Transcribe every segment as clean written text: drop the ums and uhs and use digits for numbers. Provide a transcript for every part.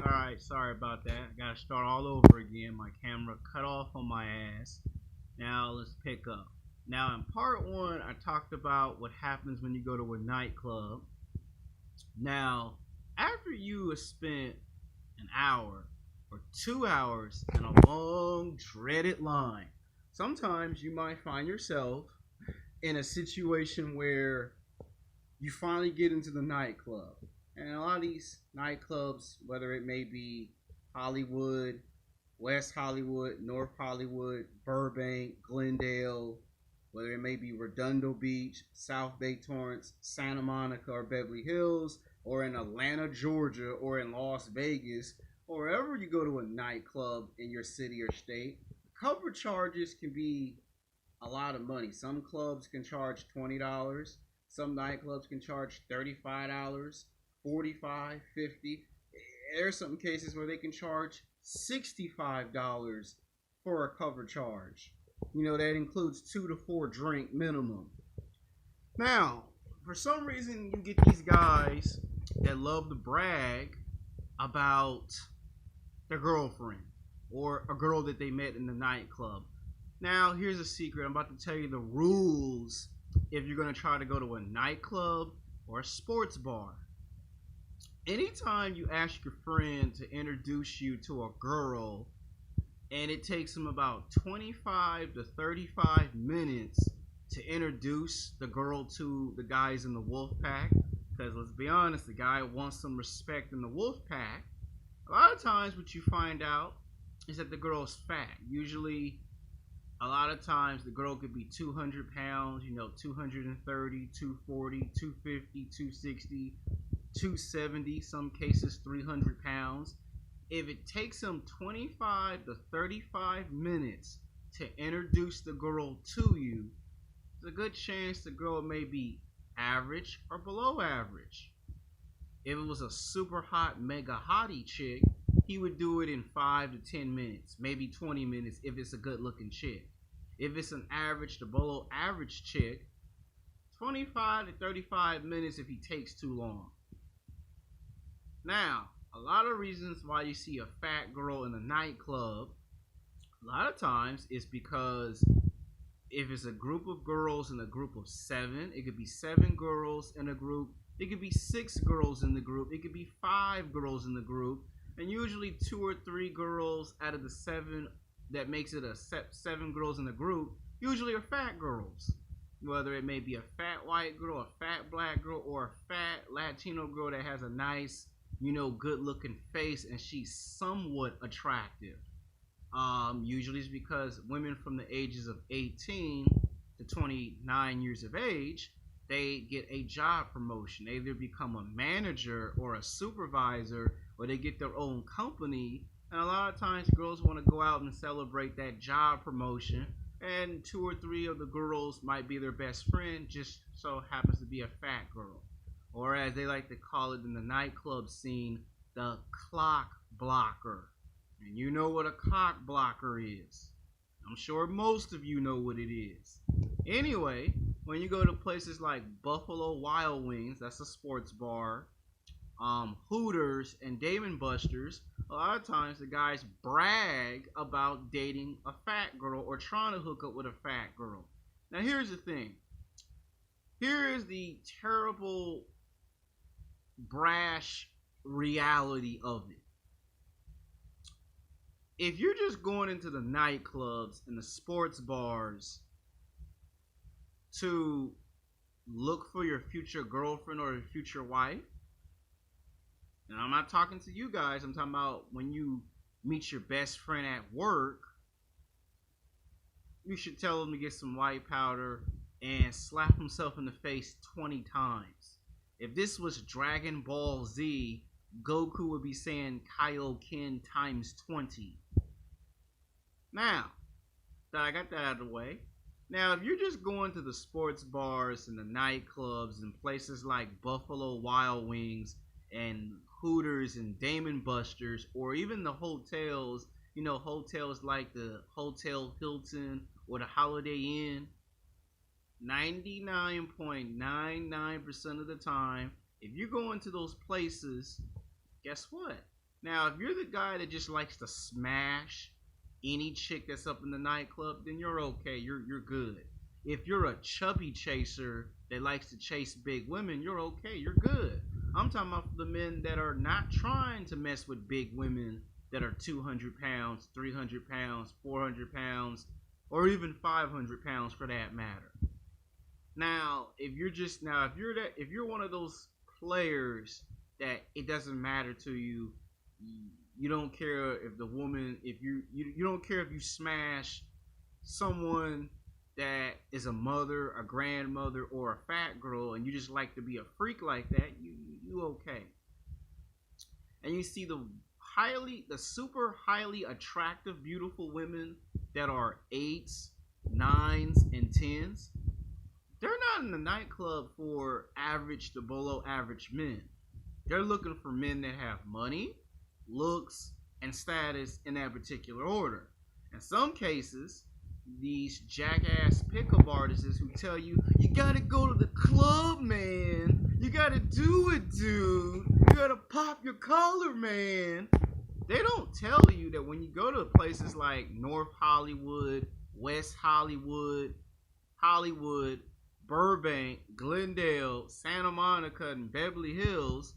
Alright, sorry about that. I gotta start all over again. My camera cut off on my ass. Now let's pick up. Now in part one, I talked about what happens when you go to a nightclub. Now, after you have spent an hour or 2 hours in a long, dreaded line, sometimes you might find yourself in a situation where you finally get into the nightclub. And a lot of these nightclubs, whether it may be Hollywood, West Hollywood, North Hollywood, Burbank, Glendale, whether it may be Redondo Beach, South Bay Torrance, Santa Monica, or Beverly Hills, or in Atlanta, Georgia, or in Las Vegas, or wherever you go to a nightclub in your city or state, cover charges can be a lot of money. Some clubs can charge $20. Some nightclubs can charge $35, 45, 50. There's some cases where they can charge $65 for a cover charge. You know, that includes 2 to 4 drink minimum. Now, for some reason, you get these guys that love to brag about their girlfriend or a girl that they met in the nightclub. Now, here's a secret. I'm about to tell you the rules if you're going to try to go to a nightclub or a sports bar. Anytime you ask your friend to introduce you to a girl and it takes them about 25 to 35 minutes to introduce the girl to the guys in the wolf pack, because let's be honest, the guy wants some respect in the wolf pack, a lot of times what you find out is that the girl's fat. Usually, a lot of times the girl could be 200 pounds, 230, 240, 250, 260, 270, some cases 300 pounds. If it takes them 25 to 35 minutes to introduce the girl to you, there's a good chance the girl may be average or below average. If it was a super hot, mega hottie chick, he would do it in 5 to 10 minutes, maybe 20 minutes if it's a good looking chick. If it's an average to below average chick, 25 to 35 minutes if he takes too long. Now, a lot of reasons why you see a fat girl in a nightclub, a lot of times is because if it's a group of girls in a group of 7, it could be 7 girls in a group, it could be 6 girls in the group, it could be 5 girls in the group, and usually 2 or 3 girls out of the 7 that makes it a 7 girls in the group usually are fat girls. Whether it may be a fat white girl, a fat black girl, or a fat Latino girl that has a nice, good looking face and she's somewhat attractive. Usually it's because women from the ages of 18 to 29 years of age, they get a job promotion. They either become a manager or a supervisor, or they get their own company. And a lot of times girls want to go out and celebrate that job promotion, and 2 or 3 of the girls might be their best friend, just so happens to be a fat girl. Or as they like to call it in the nightclub scene, the clock blocker. And you know what a cock blocker is. I'm sure most of you know what it is. Anyway, when you go to places like Buffalo Wild Wings, that's a sports bar, Hooters and Dave & Buster's, a lot of times the guys brag about dating a fat girl or trying to hook up with a fat girl. Now here's the thing. Here is the terrible, brash reality of it. If you're just going into the nightclubs and the sports bars to look for your future girlfriend or your future wife, and I'm not talking to you guys, I'm talking about when you meet your best friend at work, you should tell him to get some white powder and slap himself in the face 20 times. If this was Dragon Ball Z, Goku would be saying Kaioken times 20. Now, that I got that out of the way. Now, if you're just going to the sports bars and the nightclubs and places like Buffalo Wild Wings and Hooters and Dave & Buster's, or even the hotels, hotels like the Hotel Hilton or the Holiday Inn, 99.99% of the time, if you go into those places, guess what? Now, if you're the guy that just likes to smash any chick that's up in the nightclub, then you're okay. You're good. If you're a chubby chaser that likes to chase big women, you're okay. You're good. I'm talking about the men that are not trying to mess with big women that are 200 pounds, 300 pounds, 400 pounds, or even 500 pounds for that matter. Now, if you're one of those players that it doesn't matter to you, you don't care if the woman, if you don't care if you smash someone that is a mother, a grandmother, or a fat girl, and you just like to be a freak like that, you okay. And you see the super highly attractive, beautiful women that are eights, nines, and tens. They're not in the nightclub for average to below average men. They're looking for men that have money, looks, and status in that particular order. In some cases, these jackass pickup artists who tell you, you gotta go to the club, man. You gotta do it, dude. You gotta pop your collar, man. They don't tell you that when you go to places like North Hollywood, West Hollywood, Hollywood, Burbank, Glendale, Santa Monica, and Beverly Hills,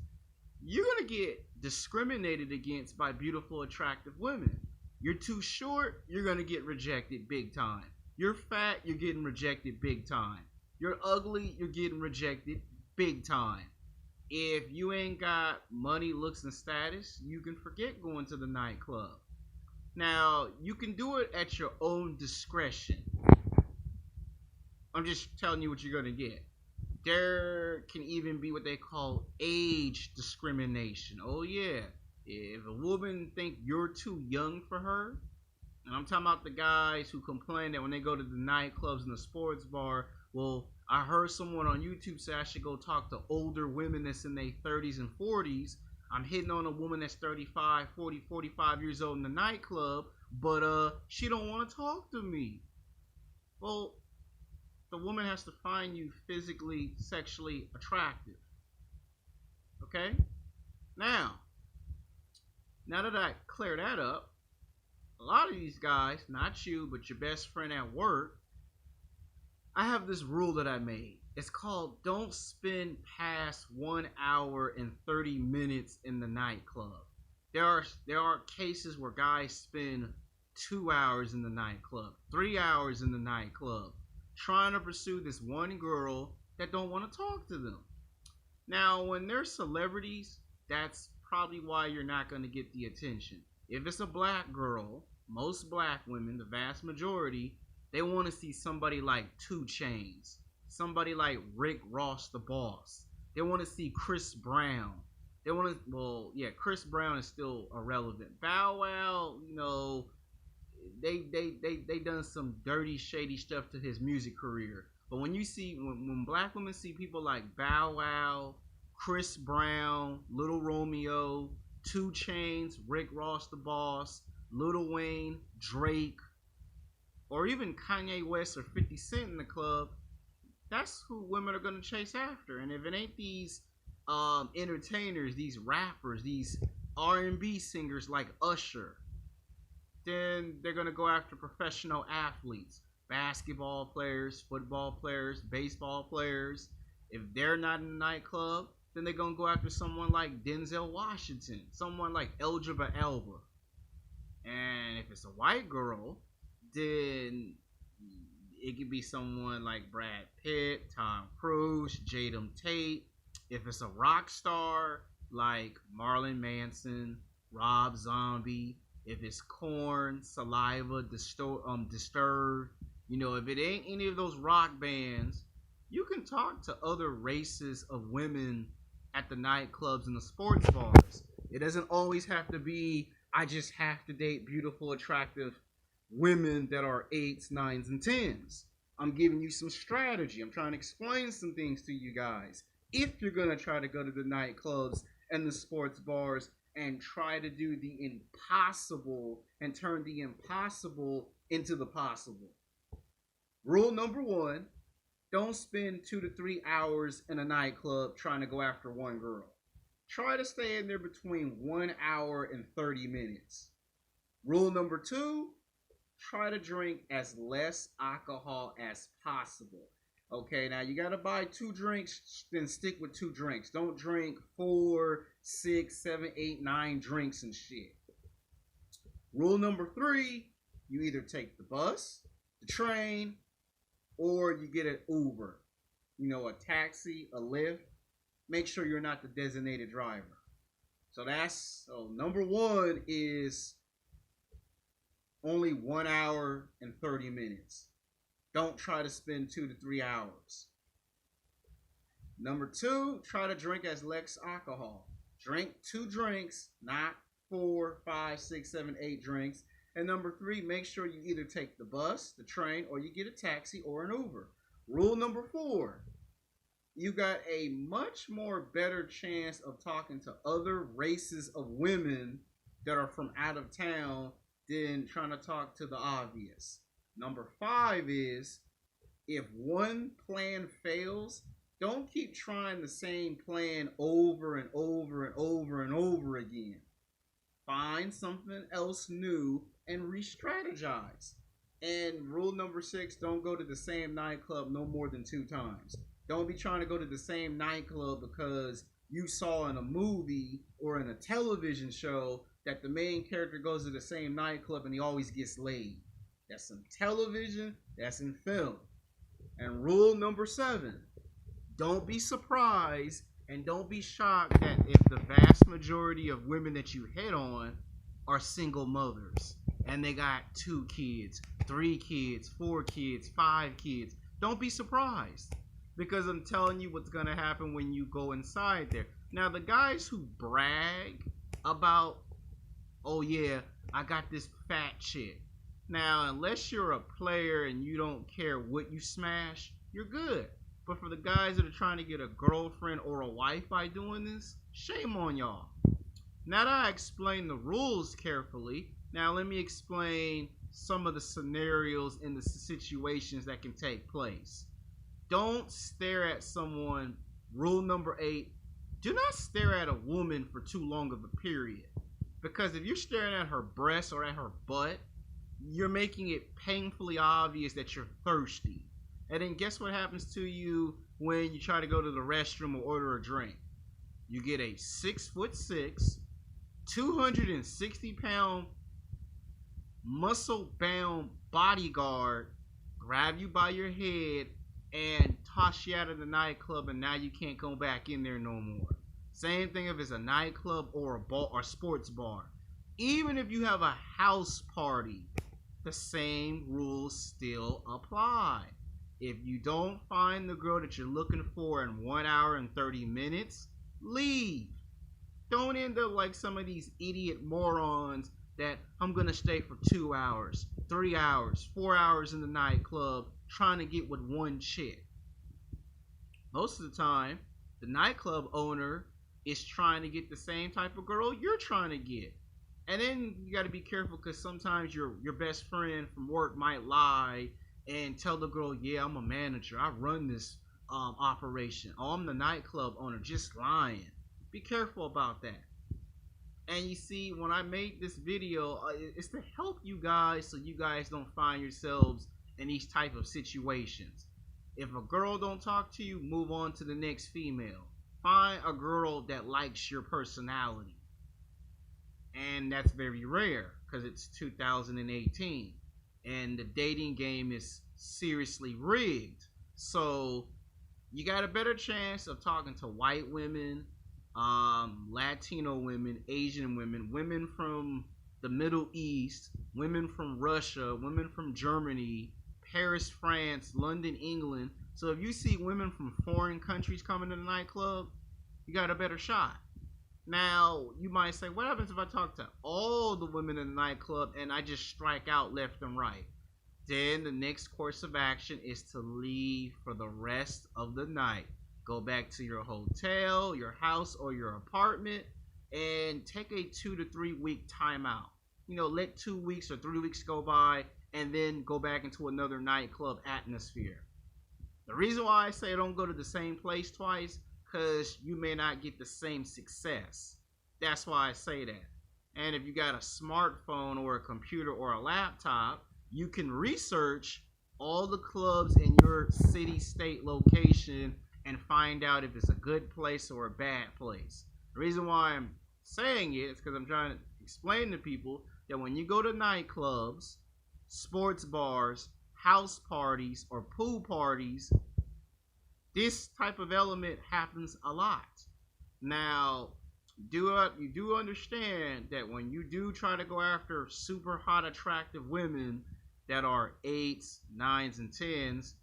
you're going to get discriminated against by beautiful, attractive women. You're too short, you're going to get rejected big time. You're fat, you're getting rejected big time. You're ugly, you're getting rejected big time. If you ain't got money, looks, and status, you can forget going to the nightclub. Now, you can do it at your own discretion. I'm just telling you what you're going to get. There can even be what they call age discrimination. Oh yeah, if a woman think you're too young for her, and I'm talking about the guys who complain that when they go to the nightclubs and the sports bar, well, I heard someone on YouTube say I should go talk to older women that's in their 30s and 40s. I'm hitting on a woman that's 35, 40, 45 years old in the nightclub, but she don't want to talk to me. Well, the woman has to find you physically, sexually attractive. Okay? Now that I clear that up, a lot of these guys, not you, but your best friend at work, I have this rule that I made. It's called don't spend past 1 hour and 30 minutes in the nightclub. There are cases where guys spend 2 hours in the nightclub, 3 hours in the nightclub, trying to pursue this one girl that don't want to talk to them. Now, when they're celebrities, that's probably why you're not going to get the attention. If it's a black girl, most black women, the vast majority, they want to see somebody like 2 Chainz, somebody like Rick Ross the Boss. They want to see Chris Brown. They want to, well, yeah, Chris Brown is still irrelevant. Bow Wow, they done some dirty, shady stuff to his music career. But when you see, when black women see people like Bow Wow, Chris Brown, Little Romeo, 2 Chainz, Rick Ross the Boss, Lil Wayne, Drake, or even Kanye West or 50 Cent in the club, that's who women are going to chase after. And if it ain't these entertainers, these rappers, these R&B singers like Usher, then they're going to go after professional athletes, basketball players, football players, baseball players. If they're not in the nightclub, then they're going to go after someone like Denzel Washington, someone like Elgiba Elba. And if it's a white girl, then it could be someone like Brad Pitt, Tom Cruise, Jadam Tate. If it's a rock star like Marilyn Manson, Rob Zombie, if it's Korn, Saliva, Disturbed, if it ain't any of those rock bands, you can talk to other races of women at the nightclubs and the sports bars. It doesn't always have to be, I just have to date beautiful, attractive women that are 8s, 9s, and 10s. I'm giving you some strategy. I'm trying to explain some things to you guys. If you're going to try to go to the nightclubs and the sports bars and try to do the impossible and turn the impossible into the possible. Rule number 1, don't spend 2 to 3 hours in a nightclub trying to go after one girl. Try to stay in there between 1 hour and 30 minutes. Rule number 2, try to drink as less alcohol as possible. Okay, now you gotta buy 2 drinks, then stick with 2 drinks. Don't drink 4, 6, 7, 8, 9 drinks and shit. Rule number 3, you either take the bus, the train, or you get an Uber. A taxi, a Lyft. Make sure you're not the designated driver. So number 1 is only 1 hour and 30 minutes. Don't try to spend 2 to 3 hours. Number 2, try to drink as less alcohol. Drink 2 drinks, not 4, 5, 6, 7, 8 drinks. And number 3, make sure you either take the bus, the train, or you get a taxi or an Uber. Rule number 4, you got a much more better chance of talking to other races of women that are from out of town than trying to talk to the obvious. Number 5 is, if one plan fails, don't keep trying the same plan over and over and over and over again. Find something else new and re-strategize. And rule number 6, don't go to the same nightclub no more than 2 times. Don't be trying to go to the same nightclub because you saw in a movie or in a television show that the main character goes to the same nightclub and he always gets laid. That's in television, that's in film. And rule number 7, don't be surprised and don't be shocked that if the vast majority of women that you hit on are single mothers and they got 2 kids, 3 kids, 4 kids, 5 kids. Don't be surprised, because I'm telling you what's going to happen when you go inside there. Now, the guys who brag about, oh yeah, I got this fat chick. Now, unless you're a player and you don't care what you smash, you're good. But for the guys that are trying to get a girlfriend or a wife by doing this, shame on y'all. Now that I explained the rules carefully, now let me explain some of the scenarios and the situations that can take place. Don't stare at someone. Rule number 8, do not stare at a woman for too long of a period. Because if you're staring at her breasts or at her butt, you're making it painfully obvious that you're thirsty. And then guess what happens to you when you try to go to the restroom or order a drink? You get a 6'6", 260-pound, muscle-bound bodyguard grab you by your head and toss you out of the nightclub, and now you can't go back in there no more. Same thing if it's a nightclub or a bar or sports bar. Even if you have a house party, the same rules still apply. If you don't find the girl that you're looking for in 1 hour and 30 minutes, leave. Don't end up like some of these idiot morons that I'm going to stay for 2 hours, 3 hours, 4 hours in the nightclub trying to get with one chick. Most of the time, the nightclub owner is trying to get the same type of girl you're trying to get. And then you got to be careful, because sometimes your best friend from work might lie and tell the girl, yeah, I'm a manager, I run this operation. Oh, I'm the nightclub owner. Just lying. Be careful about that. And you see, when I made this video, it's to help you guys so you guys don't find yourselves in these type of situations. If a girl don't talk to you, move on to the next female. Find a girl that likes your personality. And that's very rare, because it's 2018 and the dating game is seriously rigged. So you got a better chance of talking to white women, Latino women, Asian women, women from the Middle East, women from Russia, women from Germany, Paris, France, London, England. So if you see women from foreign countries coming to the nightclub, you got a better shot. Now, you might say, what happens if I talk to all the women in the nightclub and I just strike out left and right? Then the next course of action is to leave for the rest of the night. Go back to your hotel, your house, or your apartment and take a 2 to 3 week timeout. Let 2 weeks or 3 weeks go by and then go back into another nightclub atmosphere. The reason why I say don't go to the same place twice, because you may not get the same success. That's why I say that. And if you got a smartphone or a computer or a laptop, you can research all the clubs in your city, state, location and find out if it's a good place or a bad place. The reason why I'm saying it is because I'm trying to explain to people that when you go to nightclubs, sports bars, house parties, or pool parties, this type of element happens a lot. Now, you do understand that when you do try to go after super hot, attractive women that are 8s, 9s, and 10s,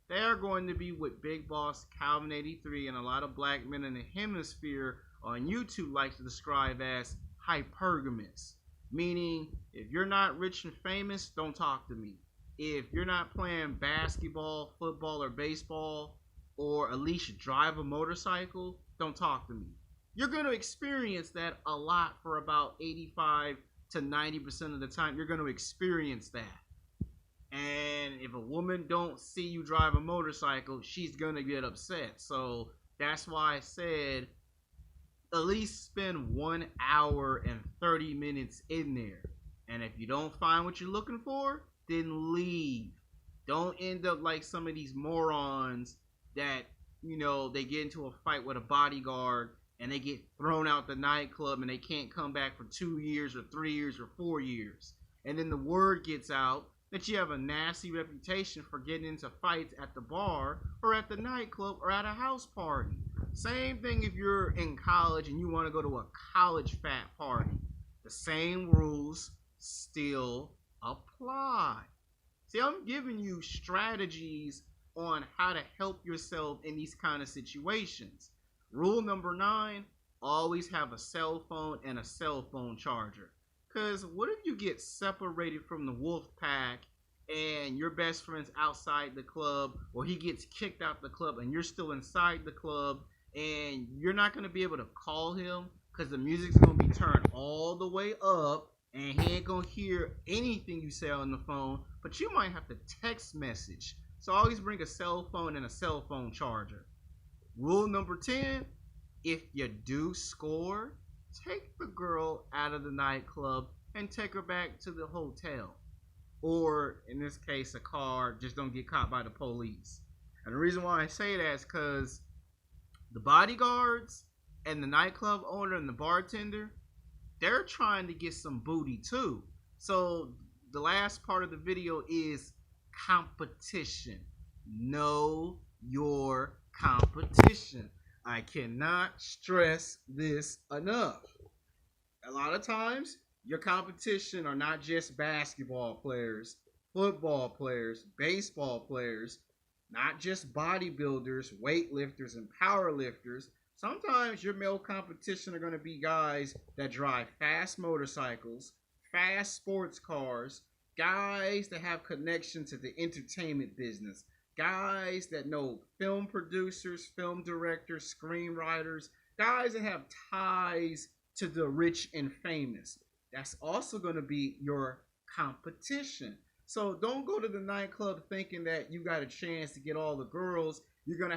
they are going to be what Big Boss Calvin 83 and a lot of black men in the hemisphere on YouTube likes to describe as hypergamous. Meaning, if you're not rich and famous, don't talk to me. If you're not playing basketball, football, or baseball, or at least drive a motorcycle, don't talk to me. You're going to experience that a lot for about 85 to 90% of the time. You're going to experience that. And if a woman don't see you drive a motorcycle, she's going to get upset. So that's why I said at least spend 1 hour and 30 minutes in there. And if you don't find what you're looking for, then leave. Don't end up like some of these morons that, they get into a fight with a bodyguard and they get thrown out the nightclub and they can't come back for 2 years or 3 years or 4 years. And then the word gets out that you have a nasty reputation for getting into fights at the bar or at the nightclub or at a house party. Same thing if you're in college and you want to go to a college fat party. The same rules still apply. See, I'm giving you strategies on how to help yourself in these kind of situations. Rule number 9, always have a cell phone and a cell phone charger. Because what if you get separated from the wolf pack and your best friend's outside the club, or he gets kicked out the club and you're still inside the club and you're not going to be able to call him because the music's going to be turned all the way up and he ain't going to hear anything you say on the phone, but you might have to text message. So always bring a cell phone and a cell phone charger. Rule number 10, if you do score, take the girl out of the nightclub and take her back to the hotel. Or, in this case, a car. Just don't get caught by the police. And the reason why I say that is because the bodyguards and the nightclub owner and the bartender, they're trying to get some booty too. So, the last part of the video is competition. Know your competition. I cannot stress this enough. A lot of times, your competition are not just basketball players, football players, baseball players, not just bodybuilders, weightlifters, and powerlifters. Sometimes your male competition are going to be guys that drive fast motorcycles, fast sports cars, guys that have connection to the entertainment business, guys that know film producers, film directors, screenwriters, guys that have ties to the rich and famous. That's also going to be your competition. So don't go to the nightclub thinking that you got a chance to get all the girls. You're going to